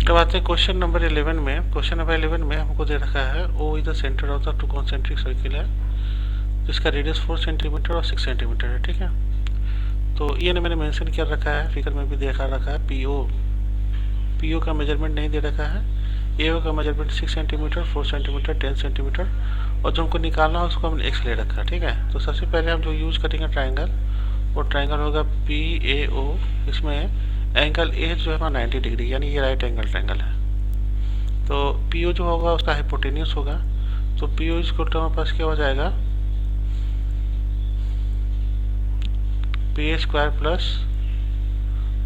अब आते हैं क्वेश्चन नंबर 11 में। क्वेश्चन नंबर 11 में हमको दे रखा है O is the centre of the two concentric circle है, जिसका रेडियस 4 सेंटीमीटर और 6 सेंटीमीटर है। ठीक है, तो ये मैंने मेंशन कर रखा है, फिगर में भी देखा रखा है। पीओ का मेजरमेंट नहीं दे रखा है। एओ का मेजरमेंट 6 सेंटीमीटर, 4 सेंटीमीटर, 10 सेंटीमीटर, और जो हमको निकालना है उसको हमने एक्स ले रखा है। ठीक है, तो सबसे पहले हम जो यूज करेंगे ट्राइंगल, वो ट्राइंगल होगा पी ए ओ। इसमें एंगल ए जो है हमारा 90 डिग्री, यानी ये राइट एंगल ट्राइंगल है। तो पी ओ जो होगा उसका हाइपोटेन्यूस होगा, तो पी ओ इसको हमारे पास क्या हो जाएगा, P A square plus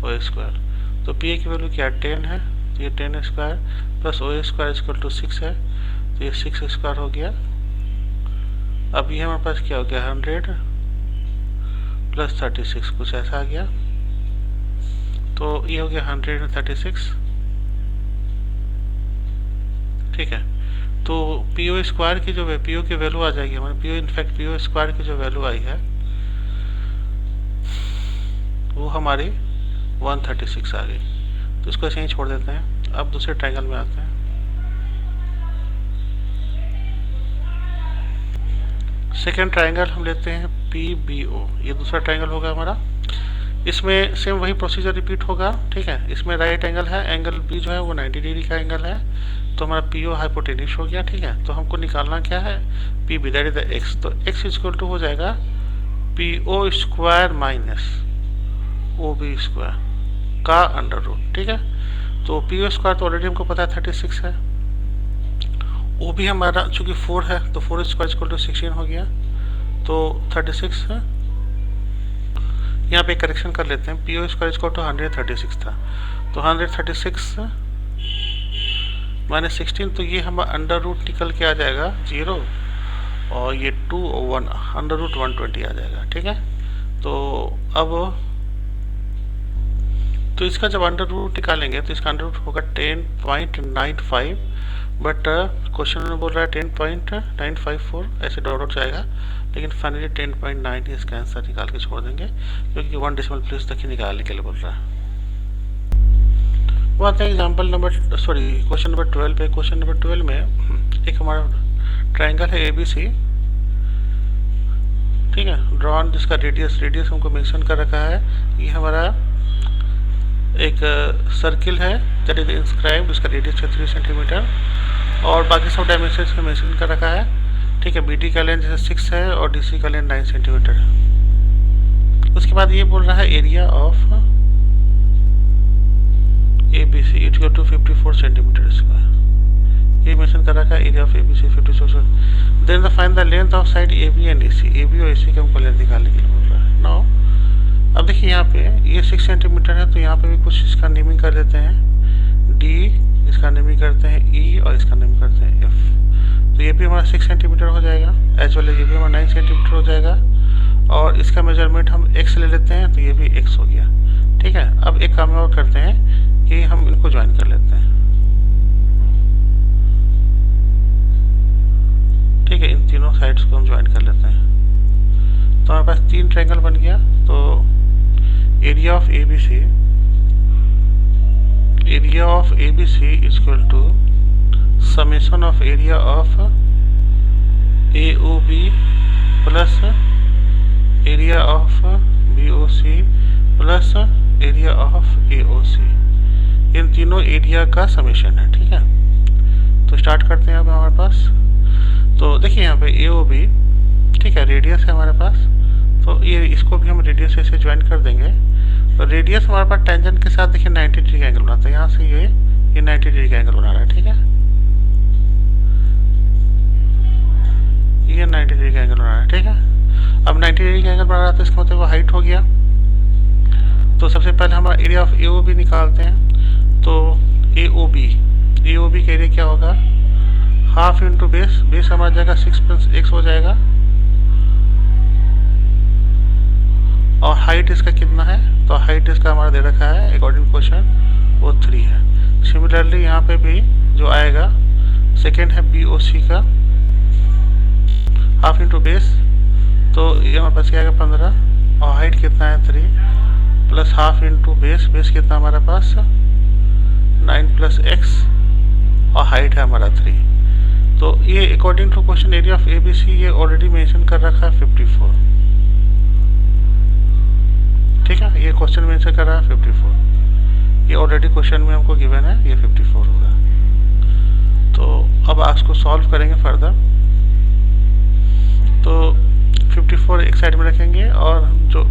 O square. तो पी ए की वैल्यू क्या 10 है, तो ये 10 square plus O square equal to 6 है, तो ये 6 स्क्वायर हो गया। अब ये हमारे पास क्या हो गया 100 प्लस 36, कुछ ऐसा आ गया। तो ये हो गया 136। ठीक है, तो पी ओ स्क्वायर की जो पी ओ की वैल्यू आ जाएगी हमारे, P O in fact P O square की जो वैल्यू आई है वो हमारी 136 आ गई। तो इसको ऐसे ही छोड़ देते हैं। अब दूसरे ट्रायंगल में आते हैं। सेकेंड ट्रायंगल हम लेते हैं पी बी ओ, ये दूसरा ट्रायंगल होगा हमारा। इसमें सेम वही प्रोसीजर रिपीट होगा। ठीक है, इसमें राइट एंगल है, एंगल बी जो है वो 90 डिग्री का एंगल है, तो हमारा पी ओ हाइपोटेन्यूस हो गया। ठीक है, तो हमको निकालना क्या है, P B, that is the x. तो एक्स इक्वल टू हो जाएगा P O square minus O B square का अंडर रूट। ठीक है, तो पी ओ स्क्वायर तो ऑलरेडी हमको पता है 36 है, ओ भी हमारा चूंकि 4 है तो 4 स्क्वायर इक्वल टू 16 हो गया, तो 36 है। यहाँ पे करेक्शन कर लेते हैं, P O square equal to 136 था, तो 136 माइनस 16, तो ये हम अंडर रूट निकल के आ जाएगा 0, और ये 2 और 1 अंडर रूट 120 आ जाएगा। ठीक है, तो अब तो इसका जब अंडर रूट निकालेंगे तो इसका अंडर रूट होगा 10.95, बट क्वेश्चन में बोल रहा है 10.954, ऐसे डॉट जाएगा, लेकिन फाइनली 10.9 ही इसका आंसर निकाल के छोड़ देंगे, क्योंकि 1 डेसिमल प्लेस तक ही निकालने के लिए बोल रहा है। वो आते हैं एग्जाम्पल नंबर क्वेश्चन नंबर 12 पे। क्वेश्चन नंबर 12 में एक हमारा ट्राइंगल है ए बी सी। ठीक है, ड्रॉन जिसका रेडियस हमको मेंशन कर रखा है, ये हमारा एक सर्किल है दैट इज इंस्क्राइब्ड, उसका रेडियस है 3 सेंटीमीटर, और बाकी सब डायमेंशन में मेंशन कर रखा है। ठीक है, बी डी का लेंथ 6 है और डी सी का लेंथ 9 सेंटीमीटर है। उसके बाद ये बोल रहा है area of A B C equal to 54 centimetre square, ये मेंशन कर रखा है area of A B C 54। Then find the length of side A B and A C, A B और ए सी का हमको लेंथ निकालने के लिए बोल रहा है। नाउ अब देखिए यहाँ पे ये 6 सेंटीमीटर है, तो यहाँ पे भी कुछ इसका नेमिंग कर देते हैं, डी इसका नेमिंग करते हैं ई, और इसका नेमिंग करते हैं एफ। तो ये भी हमारा 6 सेंटीमीटर हो जाएगा, एज वेल ये भी हमारा 9 सेंटीमीटर हो जाएगा, और इसका मेजरमेंट हम एक्स ले लेते हैं, तो ये भी एक्स हो गया। ठीक है, अब एक काम और करते हैं कि हम इनको ज्वाइन कर लेते हैं। ठीक है, इन तीनों साइड्स को हम ज्वाइन कर लेते हैं, तो हमारे पास 3 ट्रायंगल बन गया। तो area of A B C is equal to summation of area of A O B plus area of B O C plus area of A O C, इन तीनों एरिया का समेशन है। ठीक है, तो स्टार्ट करते हैं अब हमारे पास। तो देखिए यहाँ पे ए ओ बी, ठीक है, रेडियस है हमारे पास, तो ये इसको भी हम रेडियस से ज्वाइन कर देंगे। तो रेडियस हमारे पास टेंजेंट के साथ देखिए 90 डिग्री का एंगल बनाता है, यहाँ से ये 90 डिग्री का एंगल बना रहा है। ठीक है, ये 90 डिग्री का एंगल बना रहा है। ठीक है, अब 90 डिग्री का एंगल बना रहा है, तो इसका मतलब वो हाइट हो गया। तो सबसे पहले हमारा area of A O B निकालते हैं। तो ए ओ बी का एरिया क्या होगा, हाफ इंटू बेस हमारा जाएगा 6 प्लस एक्स हो जाएगा, और हाइट इसका कितना है, तो हाइट इसका हमारा दे रखा है अकॉर्डिंग क्वेश्चन वो 3 है। सिमिलरली यहाँ पे भी जो आएगा सेकेंड है बी ओ सी का, हाफ इंटू बेस, तो ये हमारे पास क्या आएगा 15, और हाइट कितना है 3 प्लस हाफ इंटू बेस कितना हमारे पास 9 प्लस और हाइट है हमारा 3। तो ये according to question area of ABC ये ऑलरेडी मेंशन कर रखा है 54। ठीक है, ये क्वेश्चन मेंशन कर रहा है 54, ये ऑलरेडी क्वेश्चन में हमको गिवन है, ये 54 होगा। तो अब आज को सॉल्व करेंगे फर्दर। तो 54 एक साइड में रखेंगे और हम जो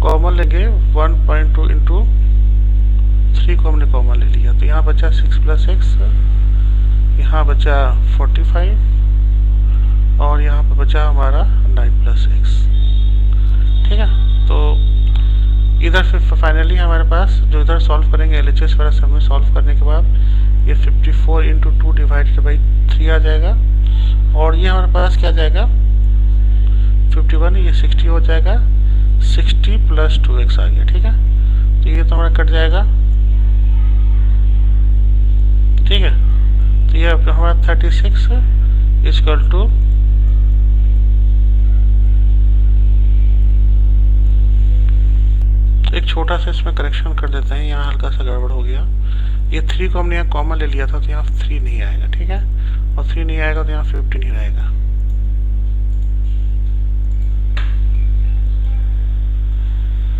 कॉमन लेंगे 1.2 इंटू 3 को हमने कॉमन ले लिया। तो यहाँ बचा 6 + x, यहाँ बचा 45 और यहाँ पर बचा हमारा 9 + x। ठीक है, तो इधर फिर फाइनली हमारे पास जो इधर सॉल्व करेंगे LHS वाला सम में सॉल्व करने के बाद ये 54 इंटू 2 डिवाइडेड बाई 3 आ जाएगा और ये हमारे पास क्या आ जाएगा 51, ये 60 हो जाएगा, 60 + 2x आ गया। ठीक है, तो ये तो हमारा कट जाएगा। ठीक है, तो ये हमारा 36 = एक छोटा सा इसमें करेक्शन कर देते हैं, यहाँ हल्का सा गड़बड़ हो गया। ये 3 को हमने यहाँ कॉमन ले लिया था तो यहाँ 3 नहीं आएगा। ठीक है, और 3 नहीं आएगा तो यहाँ 50 नहीं रहेगा।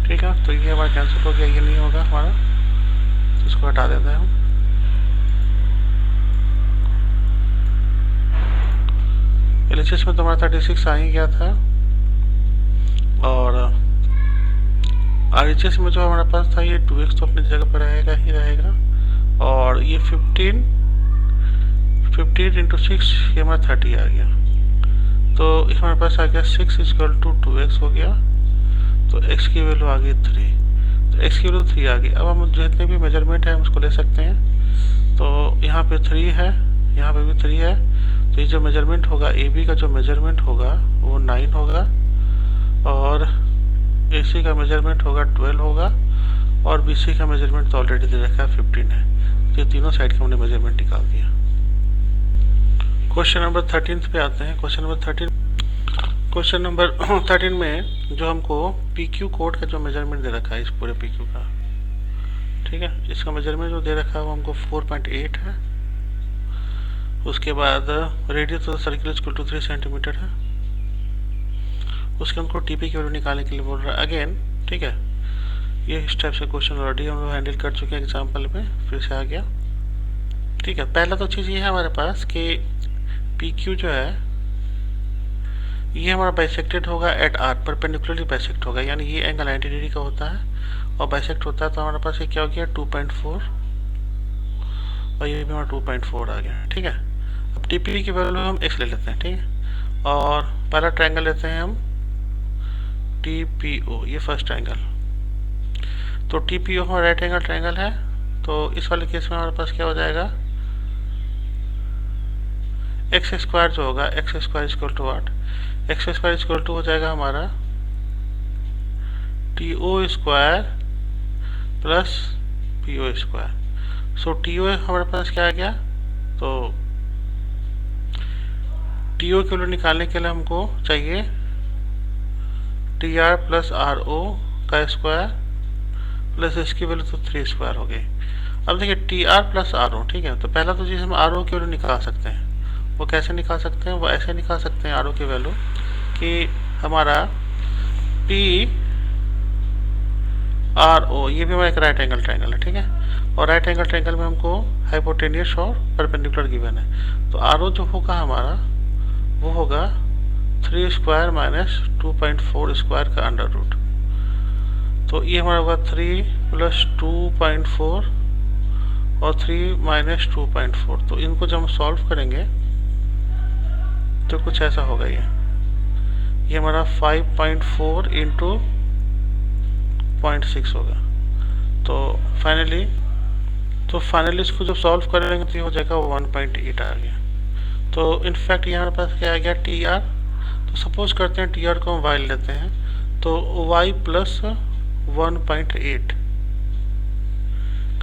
ठीक है, तो ये हमारा कैंसिल हो गया, ये नहीं होगा हमारा, तो इसको हटा देते हैं हम। LHS में तो हमारा 36 आ ही गया था और RHS में जो हमारे पास था ये 2x तो अपनी जगह पर रहेगा ही रहेगा और ये 15 × 6 ये हमारा 30 आ गया। तो हमारे पास आ गया 6 = 2x हो गया। तो x की वैल्यू आ गई 3, तो x की वैल्यू 3 आ गई। अब हम जितने भी मेजरमेंट है हम उसको ले सकते हैं। तो यहाँ पे 3 है, यहाँ पे भी 3 है, तो ये जो मेजरमेंट होगा AB का जो मेजरमेंट होगा वो 9 होगा और AC का मेजरमेंट होगा 12 होगा और BC का मेजरमेंट तो ऑलरेडी दे रखा है 15 है। तो ये तीनों साइड का हमने मेजरमेंट निकाल दिया। क्वेश्चन नंबर 13 पे आते हैं। क्वेश्चन नंबर 13 में जो हमको PQ कोड का जो मेजरमेंट दे रखा है इस पूरे PQ का, ठीक है, इसका मेजरमेंट जो दे रखा है वो हमको 4.8 है। उसके बाद रेडियस ऑफ सर्किल = 3 सेंटीमीटर है। उसके हमको TP की वैल्यू निकालने के लिए बोल रहा है अगेन। ठीक है, ये इस टाइप से क्वेश्चन ऑलरेडी हम लोग हैंडल कर चुके हैं एग्जाम्पल में, फिर से आ गया। ठीक है, पहला तो चीज़ ये है हमारे पास कि PQ जो है ये हमारा बाइसेक्टेड होगा एट R, परपेंडिकुलरली बाइसेक्ट होगा, यानी ये एंगल 90 डिग्री का होता है और बाइसेक्ट होता है। तो हमारे पास ये क्या हो गया 2.4 और ये भी हमारा 2.4 आ गया। ठीक है, अब TP की वैल्यू हम x ले लेते हैं। ठीक है, और पहला ट्रायंगल लेते हैं हम TPO, ये फर्स्ट ट्रायंगल। तो TPO हमारा राइट एंगल ट्रायंगल है। तो इस वाले केस में हमारे पास क्या हो जाएगा x² जो होगा x² = what, x² हो जाएगा हमारा TO² + PO²। सो TO हमारे पास क्या आ गया, तो TO की वैल्यू निकालने के लिए हमको चाहिए TR + RO का स्क्वायर प्लस इसकी वैल्यू तो 3² हो गई। अब देखिए TR + RO, ठीक है, तो पहला तो चीज़ हम RO की वैल्यू निकाल सकते हैं। वो कैसे निकाल सकते हैं, वो ऐसे निकाल सकते हैं RO की वैल्यू कि हमारा PRO ये भी हमारा एक राइट एंगल ट्रायंगल है। ठीक है, और राइट एंगल ट्रायंगल में हमको हाइपोटेनियस और परपेंडिकुलर गिवन है। तो RO जो होगा हमारा वो होगा 3² - 2.4² का अंडर रूट। तो ये हमारा होगा 3 + 2.4 और 3 - 2.4। तो इनको जब हम सॉल्व करेंगे तो कुछ ऐसा होगा। ये हमारा 5.4 × 0.6 होगा। तो फाइनली इसको जब सॉल्व करेंगे तो ये हो जाएगा 1.8 आ गया। तो इनफैक्ट यहाँ हमारे पास क्या आ गया TR। तो सपोज करते हैं TR को हम y लेते हैं, तो y + 1.8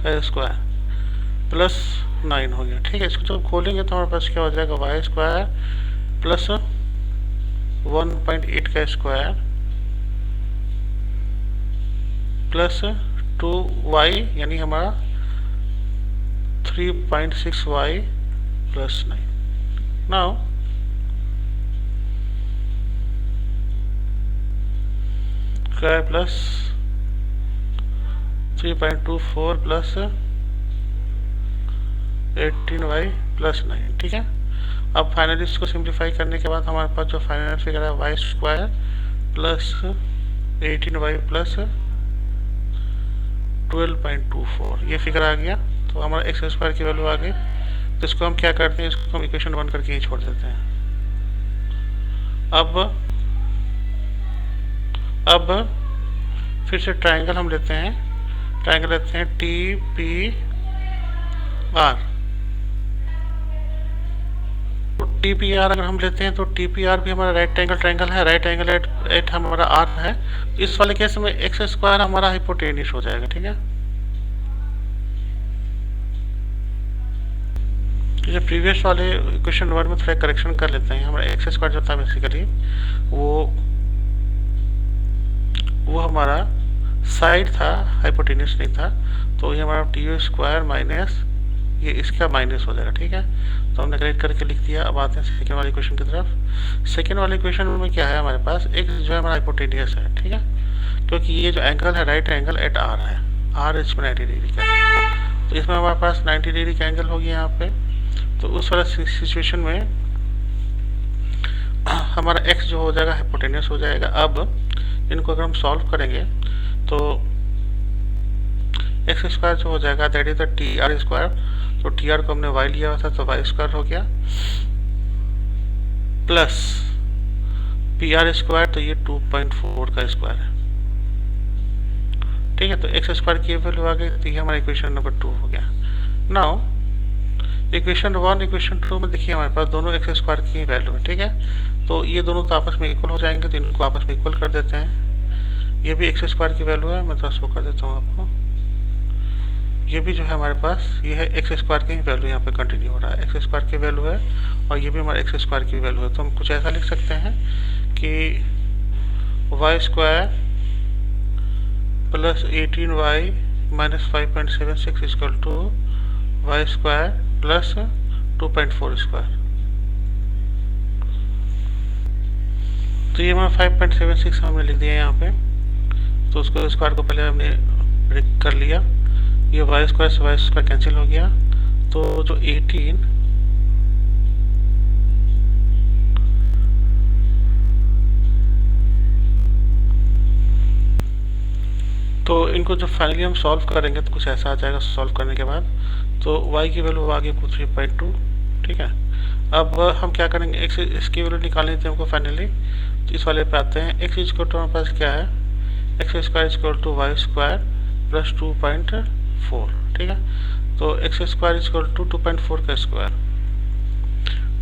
का स्क्वायर प्लस 9 हो गया। ठीक है, इसको जब खोलेंगे तो हमारे पास क्या हो जाएगा y² + 1.8 का स्क्वायर प्लस 2y, यानी हमारा 3.6y plus 9. Now y plus 3.24 plus 18y plus 9, ठीक है। अब फाइनली इसको सिंप्लीफाई करने के बाद हमारे पास जो फाइनल फिगर है y square plus 18y plus 12.24 ये फिगर आ गया। तो हमारा एक्स स्क्वायर की वैल्यू आ गई। तो इसको हम क्या करते हैं, इसको हम इक्वेशन 1 करके ही छोड़ देते हैं। अब फिर से ट्राइंगल हम लेते हैं, ट्राइंगल लेते हैं टी पी आर। तो टी पी आर अगर हम लेते हैं तो टी पी आर भी हमारा राइट एंगल ट्राइंगल है, राइट एंगल एट हमारा आर है। इस वाले केस में एक्स स्क्वायर हमारा हाइपोटेन्यूस हो जाएगा, ठीक है। जो प्रीवियस वाले क्वेश्चन 1 में थोड़ा करेक्शन कर लेते हैं। हमारा एक्स स्क्वायर जो था बेसिकली वो हमारा साइड था, हाइपोटेन्यूस नहीं था। तो ये हमारा टी यू स्क्वायर माइनस ये इसका माइनस हो जाएगा, ठीक है। तो हमने करेक्ट करके लिख दिया। अब आते हैं सेकेंड वाले क्वेश्चन की तरफ। सेकेंड वाले क्वेश्चन में क्या है, हमारे पास एक जो है हमारा हाइपोटेन्यूस है, ठीक है, क्योंकि ये जो एंगल है राइट एंगल एट आर है, आर इसमें 90 डिग्री का है। तो इसमें हमारे पास 90 डिग्री का एंगल हो गया यहाँ पे। तो उस वाला सिचुएशन में हमारा एक्स जो हो जाएगा हाइपोटेन्यूस हो जाएगा। अब इनको अगर हम सॉल्व करेंगे तो एक्स स्क्वायर जो हो जाएगा that is the T R square. तो टी आर को हमने वाई लिया हुआ था तो वाई स्क्वायर हो गया प्लस पी आर स्क्वायर, तो ये 2.4 का स्क्वायर है, ठीक है। तो एक्स स्क्वायर की वैल्यू आ गई। तो ये हमारा इक्वेशन नंबर 2 हो गया। नाउ इक्वेशन 1 इक्वेशन 2 में देखिए हमारे पास दोनों एक्स स्क्वायर की वैल्यू है, ठीक है। तो ये दोनों तो आपस में इक्वल हो जाएंगे, तो इनको आपस में इक्वल कर देते हैं। ये भी एक्स स्क्वायर की वैल्यू है, मैं थोड़ा शो कर देता हूँ आपको। ये भी जो है हमारे पास ये है एक्स स्क्वायर की वैल्यू, यहाँ पे कंटिन्यू हो रहा है, एक्स स्क्वायर की वैल्यू है और ये भी हमारा एक्स स्क्वायर की वैल्यू है। तो हम कुछ ऐसा लिख सकते हैं कि y square plus 18y minus 5.76 equal to y square plus 2.4 square. तो ये हमारा 5.76 हमने लिख दिया यहाँ पे। तो उसको स्क्वायर को पहले हमने ब्रेक कर लिया। ये वाई स्क्वायर से वाई स्क्वायर कैंसिल हो गया। तो जो 18 तो इनको जो फाइनली हम सॉल्व करेंगे तो कुछ ऐसा आ जाएगा सॉल्व करने के बाद। तो y की वैल्यू आ गई 3.2, ठीक है। अब हम क्या करेंगे, x इसकी वैल्यू निकालनी थी हमको फाइनली। तो इस वाले पे आते हैं। x इक्वल टू हमारे पास क्या है, x square equal to y square plus 2.4, ठीक है। तो एक्स स्क्वायर इक्वल टू 2.4 का स्क्वायर।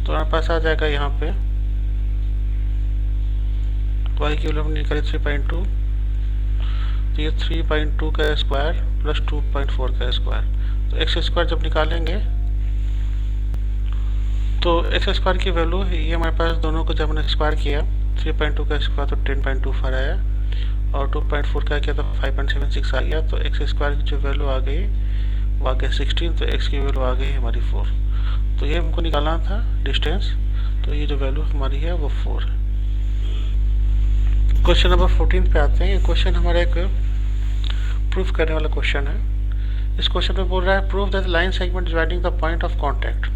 तो हमारे पास आ जाएगा यहाँ पे y की वैल्यू निकाली 3.2। तो ये 3.2 का स्क्वायर प्लस 2.4 का स्क्वायर। तो एक्स स्क्वायर जब निकालेंगे तो एक्स स्क्वायर की वैल्यू ये हमारे पास दोनों को जब हमने स्क्वायर किया 3.2 का स्क्वायर तो 10.24 आया और 2.4 का किया तो 5.76 आ गया। तो एक्स स्क्वायर की जो वैल्यू आ गई वो आ गया 16। तो एक्स की वैल्यू आ गई हमारी 4। तो ये हमको निकालना था डिस्टेंस। तो ये जो वैल्यू हमारी है वो 4 है। क्वेश्चन नंबर 14 पे आते हैं। ये क्वेश्चन हमारा एक प्रूफ करने वाला क्वेश्चन है। इस क्वेश्चन में बोल रहा है proof that line segment joining the point of contact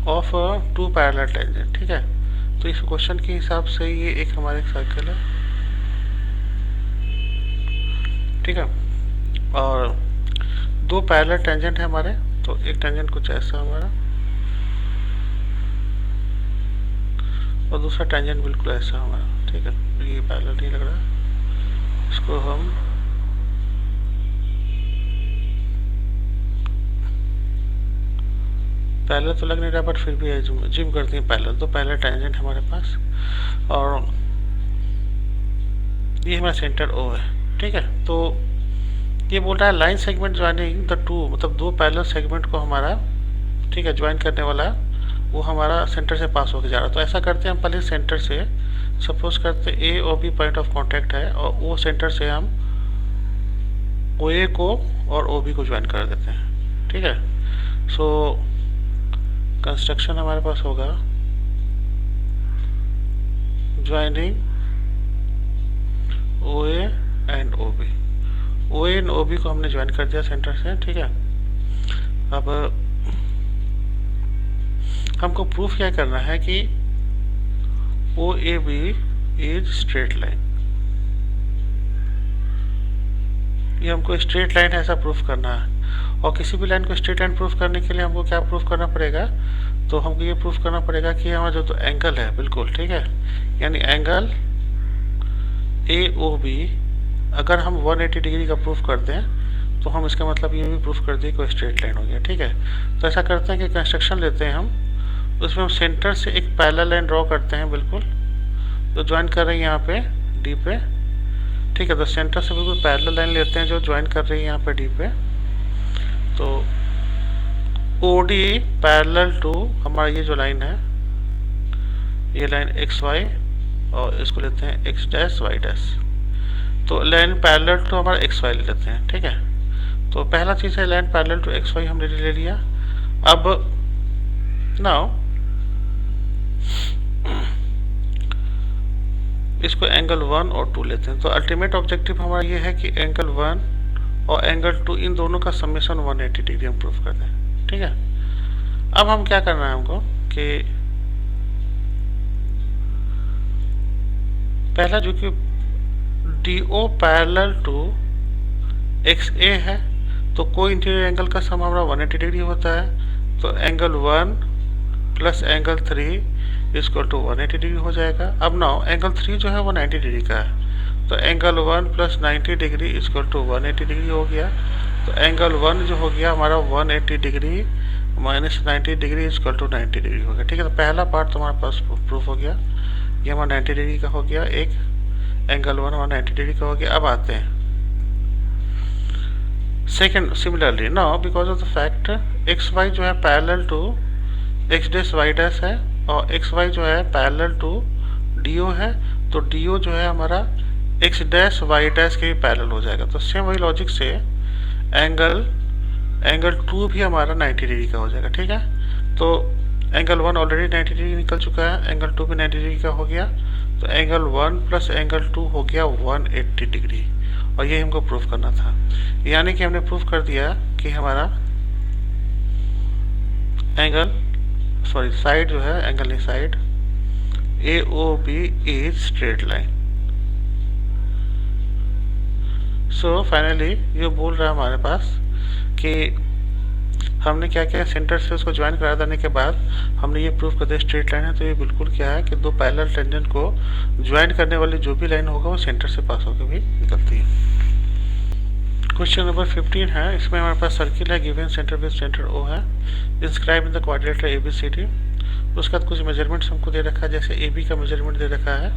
of 2 parallel tangent, ठीक है। तो इस क्वेश्चन के हिसाब से ये एक हमारे सर्कल है, ठीक है, और 2 पैरेलल टेंजेंट है हमारे। तो एक टेंजेंट कुछ ऐसा हमारा और दूसरा टेंजेंट बिल्कुल ऐसा हमारा, ठीक है। ये पैरेलल नहीं लग रहा, इसको हम पैरेलल तो लग नहीं रहा बट फिर भी जिम करते हैं पैरेलल। तो पैरेलल टेंजेंट हमारे पास और ये हमारा सेंटर ओ है, ठीक है। तो ये बोल रहा है लाइन सेगमेंट ज्वाइनिंग द 2, मतलब 2 पैरेलल सेगमेंट को हमारा, ठीक है, ज्वाइन करने वाला वो हमारा सेंटर से पास होकर जा रहा है। तो ऐसा करते हैं हम पहले सेंटर से, सपोज करते ए और बी पॉइंट ऑफ कांटेक्ट है और वो सेंटर से हम ओ ए को और ओ बी को ज्वाइन कर देते हैं, ठीक है। सो कंस्ट्रक्शन हमारे पास होगा joining O A and O B. O A and O B को हमने ज्वाइन कर दिया सेंटर से, ठीक है। अब हमको प्रूफ क्या करना है कि O A B is straight line. ये हमको स्ट्रेट लाइन ऐसा प्रूफ करना है। और किसी भी लाइन को स्ट्रेट लाइन प्रूफ करने के लिए हमको क्या प्रूफ करना पड़ेगा, तो हमको ये प्रूफ करना पड़ेगा कि हमारा जो तो एंगल है, बिल्कुल ठीक है, यानी एंगल ए ओ बी अगर हम 180 डिग्री का प्रूफ कर दें तो हम इसका मतलब ये भी प्रूफ कर दें कि स्ट्रेट लाइन हो गया, ठीक है। तो ऐसा करते हैं कि कंस्ट्रक्शन लेते हैं हम, उसमें हम सेंटर से एक पैरेलल लाइन ड्रॉ करते हैं, बिल्कुल जो ज्वाइन कर रही है यहाँ पे डी पे, ठीक है। तो सेंटर से बिल्कुल पैरेलल लाइन लेते हैं जो ज्वाइन कर रही है यहाँ पे डी पे। तो ओ डी पैरेलल टू हमारा ये जो लाइन है, ये लाइन एक्स वाई, और इसको लेते हैं एक्स डैश वाई डैश। तो लाइन पैरेलल टू हमारा एक्स वाई ले लेते हैं, ठीक है। तो पहला चीज़ है line parallel to x y हमने ले लिया। अब नाउ इसको एंगल 1 और 2 लेते हैं। तो अल्टीमेट ऑब्जेक्टिव हमारा ये है कि एंगल 1 और एंगल 2 इन दोनों का समेशन 180 डिग्री हम प्रूफ कर दें, ठीक है। अब हम क्या करना है हमको कि पहला जो कि D O parallel to X A है, तो कोई इंटीरियर एंगल का सम हमारा 180 डिग्री होता है। तो एंगल 1 प्लस एंगल 3 इक्वल टू 180 डिग्री हो जाएगा। अब नाउ एंगल 3 जो है वो 90 डिग्री का है, तो एंगल 1 प्लस 90 डिग्री इक्वल टू 180 डिग्री हो गया। तो एंगल 1 जो हो गया हमारा 180 degree minus 90 degree equal to 90 degree हो गया, ठीक है। तो पहला पार्ट तुम्हारे पास प्रूफ हो गया, ये हमारा 90 डिग्री का हो गया, एक एंगल 1 हमारा 90 डिग्री का हो गया। अब आते हैं second, similarly now because of the fact x y जो है parallel to x dash y dash है, और एक्स वाई जो है पैरेलल टू डी ओ है, तो डी ओ जो है हमारा एक्स डैश वाई डैश के भी पैरेलल हो जाएगा। तो सेम वही लॉजिक से एंगल 2 भी हमारा 90 डिग्री का हो जाएगा, ठीक है। तो एंगल 1 ऑलरेडी 90 डिग्री निकल चुका है, एंगल 2 भी 90 डिग्री का हो गया। तो एंगल 1 प्लस एंगल 2 हो गया 180 डिग्री, और ये हमको प्रूफ करना था। यानी कि हमने प्रूफ कर दिया कि हमारा एंगल साइड जो है, एंगल नहीं side A O B is straight line. So finally ये बोल रहा है हमारे पास कि हमने क्या किया, सेंटर से उसको ज्वाइन करा देने के बाद हमने ये प्रूफ कर दिया स्ट्रेट लाइन है। तो ये बिल्कुल क्या है कि दो पैरेलल टेंजेंट को ज्वाइन करने वाली जो भी लाइन होगा वो सेंटर से पास होकर भी निकलती है। क्वेश्चन नंबर 15 है, इसमें हमारे पास सर्किल है, given centre with centre O है, inscribe in the quadrilateral ABCD। उसके बाद कुछ मेजरमेंट्स हमको दे रखा है, जैसे AB का मेजरमेंट दे रखा है।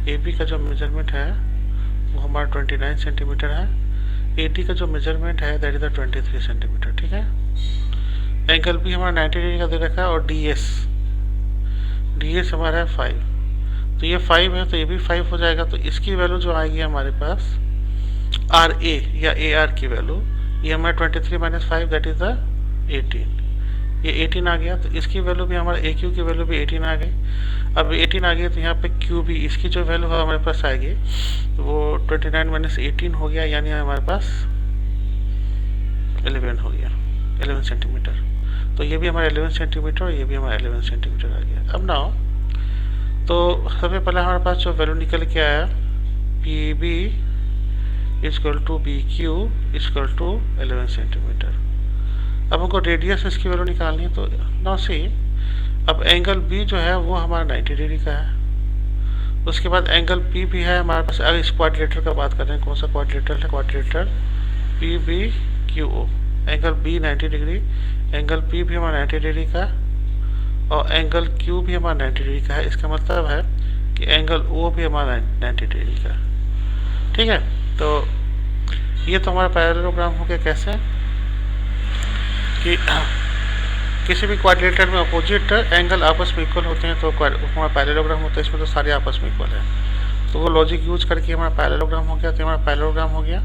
AB का जो मेजरमेंट है वो हमारा 29 सेंटीमीटर है। AD का जो मेजरमेंट है दैट इज 23 सेंटीमीटर, ठीक है। एंगल भी हमारा 90 डिग्री का दे रखा है, और DS हमारा है 5, तो ये 5 है तो ये भी 5 हो जाएगा। तो इसकी वैल्यू जो आएगी हमारे पास RA या AR की वैल्यू, ये हमारा 23 माइनस 5 दैट इज द 18, ये 18 आ गया। तो इसकी वैल्यू भी हमारा AQ की वैल्यू भी 18 आ गई। अब 18 आ गई तो यहाँ पे QB इसकी जो वैल्यू है हमारे पास आएगी वो 29 माइनस 18 हो गया, यानी हमारे पास 11 हो गया, 11 सेंटीमीटर। तो ये भी हमारा 11 सेंटीमीटर और ये भी हमारा 11 सेंटीमीटर आ गया। अब नाउ तो सबसे पहले हमारे पास जो वैल्यू निकल के आया PB equal to BQ equal to 11 centimetre. अब हमको रेडियस इसकी वैल्यू निकालनी है। तो नाउ सी, अब एंगल B जो है वो हमारा 90 डिग्री का है। उसके बाद एंगल P भी है हमारे पास। अगर इस क्वाड्रिलेटरल का बात कर रहे हैं, कौन सा क्वाड्रिलेटरल है, quadrilateral PBQO। Angle B 90 degree, angle P भी हमारा 90 डिग्री का, और एंगल Q भी हमारा 90 डिग्री का है। इसका मतलब है कि एंगल O भी हमारा 90 डिग्री का, ठीक है। तो ये तो हमारा पैरेललोग्राम हो गया। कैसे कि किसी भी क्वाड्रिलेटरल में अपोजिट एंगल आपस में इक्वल होते हैं तो हमारा पैरेललोग्राम होता है, इसमें तो सारे आपस में इक्वल है। तो वो लॉजिक यूज करके हमारा पैरेललोग्राम हो गया। तो हमारा पैरेललोग्राम हो गया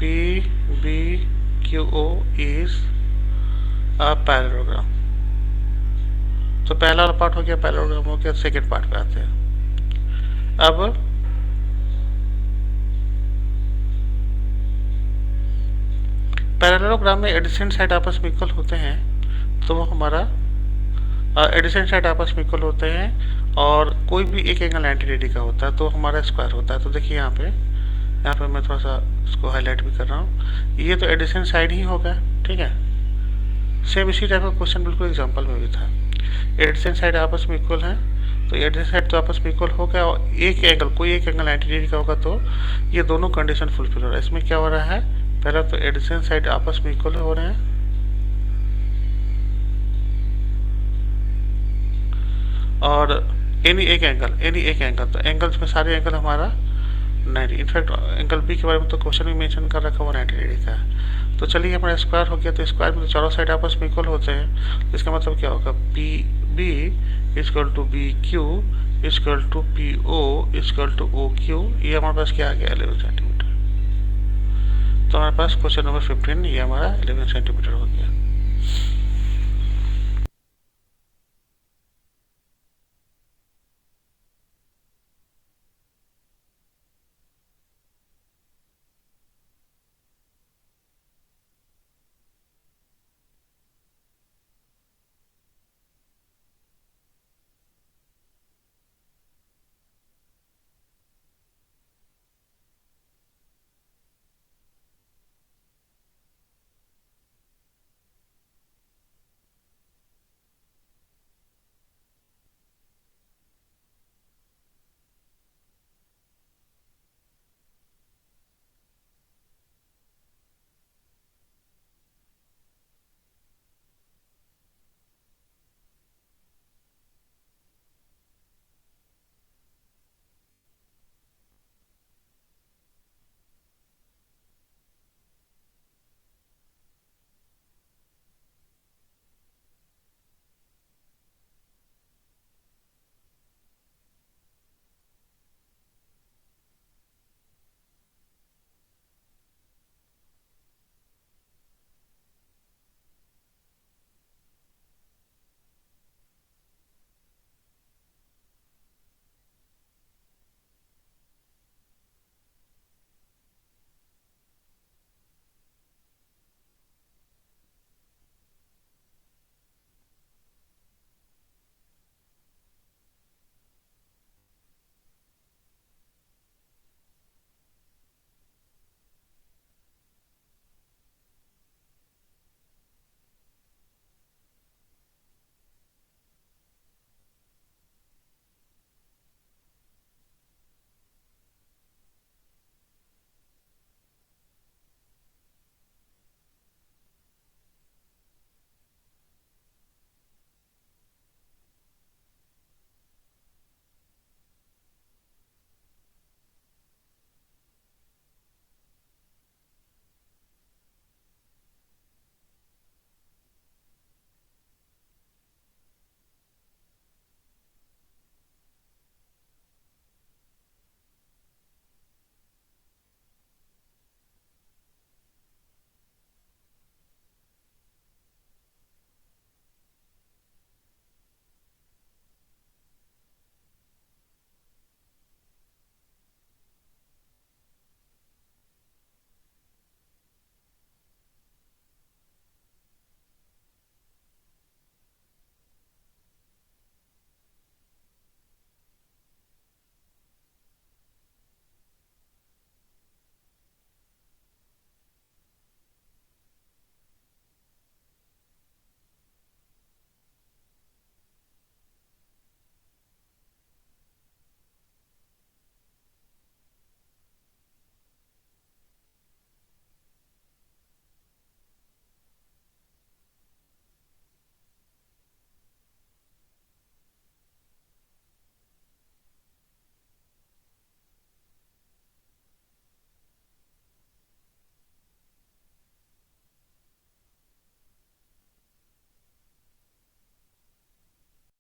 PBQO इज पैरेललोग्राम। तो पहला वाला पार्ट हो गया, पैरेललोग्राम हो गया। सेकेंड पार्ट पे आते हैं। अब पैरेललोग्राम में एडिसेंट साइड आपस में इक्वल होते हैं, तो वो हमारा एडिसेंट साइड आपस में इक्वल होते हैं और कोई भी एक एंगल 90 डिग्री का होता है तो हमारा स्क्वायर होता है। तो देखिए यहाँ पे मैं थोड़ा सा इसको हाईलाइट भी कर रहा हूँ। ये तो एडिसेंट साइड ही होगा, ठीक है। सेम इसी टाइप का क्वेश्चन बिल्कुल एग्जांपल में भी था। एडिसेंट साइड आपस में इक्वल है, तो एडिसेंट साइड तो आपस में इक्वल हो गया और कोई एक एंगल 90 डिग्री का होगा तो ये दोनों कंडीशन फुलफिल हो रहा है। इसमें क्या हो रहा है, पहला तो एडिसेंट साइड आपस में इक्वल हो रहे हैं और एनी एक एंगल, तो एंगल्स में सारे एंगल हमारा 90। इनफैक्ट एंगल बी के बारे में तो क्वेश्चन में मेंशन कर रखा हुआ 90 डिग्री का है। तो चलिए हमारा स्क्वायर हो गया, तो स्क्वायर में तो चारों साइड आपस में इक्वल होते हैं। तो इसका मतलब क्या होगा, P B equal to B Q equal to P O equal to O Q. ये हमारे पास क्या आ गया, 11 सेंटीमीटर। तो हमारे पास क्वेश्चन नंबर 15 ये हमारा 11 सेंटीमीटर हो गया।